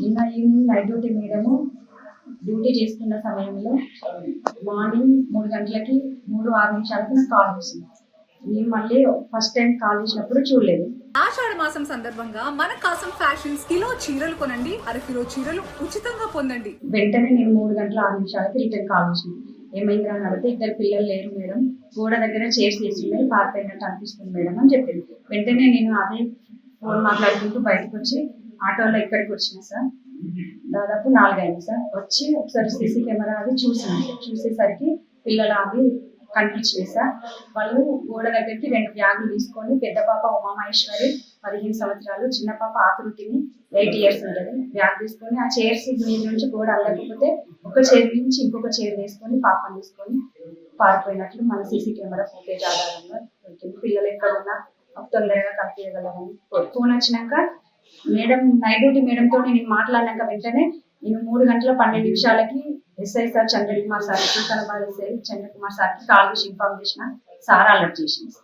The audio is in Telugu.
నిన్న evening night duty madam duty చేస్తున్న సమయంలో మార్నింగ్ 3 గంటలకి 3:06 నాకు కాల్ చేసింది. నేను మళ్ళీ ఫస్ట్ టైం కాల్ చేసినప్పుడు చూడలేదు. ఆషాఢ మాసం సందర్భంగా మన కాసం ఫ్యాషన్స్ కిలో చీరలు కొనండి, అరకిలో చీరలు ఉచితంగా పొందండి. వెంటనే నేను 3:06 రిటర్న్ కాల్ చేసింది. ఏమైంది అని అడిగితే, ఇద్దరు పిల్లలు లేరు మేడం, గోడ దగ్గర చైర్స్ వేస్తున్నాయి, పారిపోయినట్టు అనిపిస్తుంది మేడం అని చెప్పింది. వెంటనే నేను అదే ఫోన్ మాట్లాడుకుంటూ బయటకు వచ్చి ఆటోలో ఇక్కడికి వచ్చిన సార్. దాదాపు 4 అయింది సార్. వచ్చి ఒకసారి సీసీ కెమెరా అది చూసేసరికి పిల్లలు అవి కనిపించినాయి సార్. వాళ్ళు గోడ దగ్గరికి 2 బ్యాగులు తీసుకొని, పెద్ద పాప ఉమామహేశ్వరి 15 సంవత్సరాలు, చిన్న పాప ఆకృతిని 8 ఇయర్స్ ఉంటుంది, బ్యాగ్ తీసుకొని ఆ చైర్స్ మీద నుంచి గోడ అల్లకపోతే ఒక చైర్ నుంచి ఇంకొక చైర్ వేసుకొని పాపని తీసుకొని పారిపోయినట్లు మన సీసీ కెమెరా ఫుటేజ్ ఆధారంగా దొరికింది. పిల్లలు ఎక్కడున్నా తొందరగా కలిపేయగలరని ఫోన్ వచ్చినాక మేడం నైట్ డ్యూటీ మేడంతో నేను మాట్లాడినాక వెంటనే నేను 3:12 SI sir Chandrakumar sir, Sultanabad SI Chandrakumar సార్కి కాల్ చేసి ఇన్ఫార్మ్ చేసిన. సార్ అలర్ట్ చేసింది.